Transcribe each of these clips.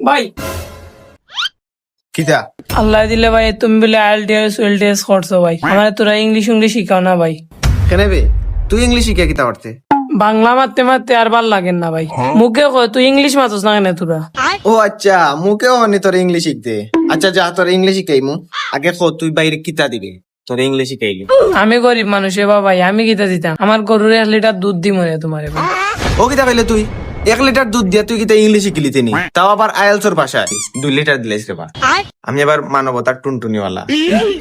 ভাই কিতা আল্লাহ দিলে ভাই তুমি বলে আইএলটিএস করছো ভাই, আমার তোরা ইংলিশ শিখাও না ভাই। কেন বে তুই ইংলিশ শিখে কিতা করতে? বাংলা মারতে মারতে আর ভাল লাগেন না ভাই। মুখে কয় তুই ইংলিশ মাতস না কেন তোরা? ও আচ্ছা, মুখেও অনি তোর ইংলিশ শিখতে। আচ্ছা যা, তোর ইংলিশ শিখাইমু। আগে ক তুই বাইরে কিতা দিবে, তোর ইংলিশ শিখাইলি। আমি গরিব মানুষ এ বাবা, আমি কিতা দিতাম? আমার গরুর 1 লিটার দুধ দি মরে তোমার। ও কিতা কইলে তুই 1 লিটার দুধ দিয়া তুই কিতা ইংলিশ শিখলি তিনি? তাও আবার আইএলসের ভাষায় 2 লিটার দিলেস রে বা। আমি আবার মানবতার টুনটুনিওয়ালা,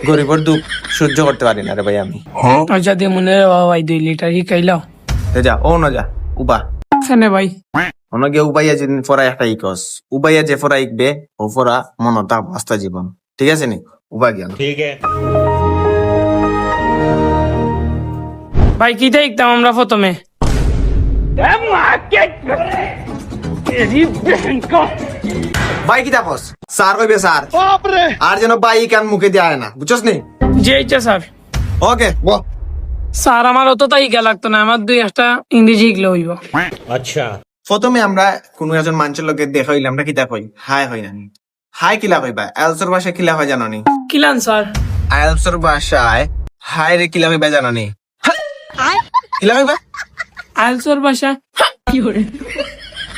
গরিবের দুঃখ সহ্য করতে পারি না রে ভাই আমি। আচ্ছা দিয়ে মনে রে বাবা ভাই 2 লিটার শিখাইলাও। যা ও না যা উবা কেনে ভাই? অনগে উবাইয়া যেদিন ফরা একটা ইকস, উবাইয়া যে ফরা ইকবে ও ফরা মনতা বাস্তা জীবন। ঠিক আছে নি? উবা জ্ঞান ठीक है। ভাই কিতা শিখতাম আমরা প্রথমে? ভাই কিতা কস? স্যার কইবে স্যার। আর যেন ভাই কান মুখে দিয়ে আয় না, বুঝছস নি? জি ইচ্ছা স্যার। ওকে বো। স্যার আমার অত তাই শিখা লাগতো না, আমার 2-1টা ইংরেজি শিখলে হইব। अच्छा। প্রথমে আমরা কোন একজন মানুষের লোকে দেখা হইলে আমরা কিতা কই? হাই হই না। হাই কিলা কইবা? আইএলসের ভাষায় কিলা হয় জানো নি? কিলান স্যার? আইএলসের ভাষায় হাই রে কিলা কইবা জানো নি? কিলা কইবা? আইএলসের ভাষা কি করে?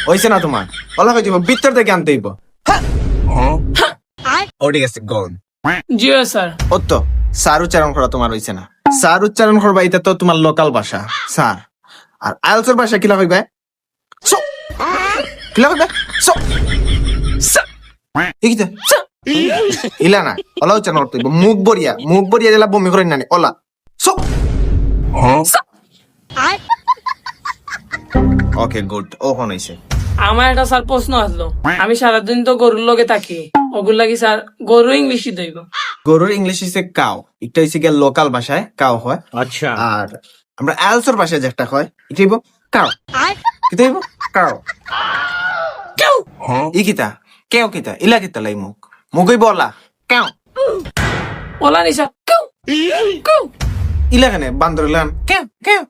হইছে না তোমার? ওলা কই দিব ভিতর থেকে আনতে হইব। ও ঠিক আছে গোল। জি স্যার। ও তো স্যার উচ্চারণ করা তোমার হইছে না। স্যার উচ্চারণ করবা এটা তো তোমার লোকাল ভাষা স্যার। আর আইএলসের ভাষা কিলা কইবা? সো কিলা কইবা? সো ইকিতা ইলা না, ওলা উচ্চারণ করতে হইব। মুখ বরিয়া দিলা বমি করে নানি ওলা সো। ওকে গুড, ও কোন হইছে? আমার একটা স্যার প্রশ্ন আসলো, আমি সারাদিন তো গরুর লগে থাকি, ওগুলো লাগি স্যার গরু ইংলিশই দইব? গরুর ইংলিশ হইছে কাউ, এটা হইছে গিয়ে লোকাল ভাষায় কাউ হয়। अच्छा। আর আমরা আইএলসের ভাষায় যেটা হয় এটা হইব কাউ। কিতা হইব? কাউ। কেউ ই কিতা? কেউ কিতা? ইলা কিতা লাই মুখ হইব ওলা কাউ। ওলা নি স্যার কেউ কেউ। ইলা কেন বান্দর ইলান কেউ কেউ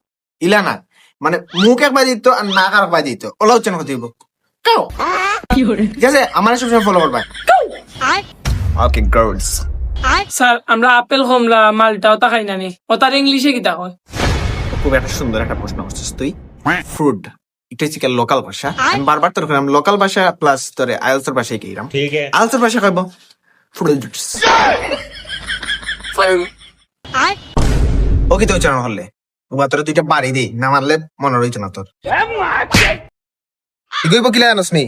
ইলা না, মানে মুখ একবার দিত আর নাক আর একবার দিত, ওলা উচ্চারণ করতে হইব কাউ। কি করে? ঠিক আছে, আমার সবসময় ফলো করবা। ওকে গার্লস। স্যার আমরা আপেল কমলা মালটা ওটা খাই নানি, ওটার ইংলিশে কিতা হয়? খুব একটা সুন্দর একটা প্রশ্ন করছিস তুই। ফ্রুট এটা হচ্ছে লোকাল ভাষা। আমি বারবার তোর লোকাল ভাষা প্লাস তোরে আইএলসের ভাষায় কইরাম। ठीक है। আইএলসের ভাষা কইব ফ্রুটস। ও কি তো উচ্চারণ হলে উবা তোর দুইটা বাড়ি দি না মারলে মনে রইছে না তোর। কি কইব কিলা জানোস নি?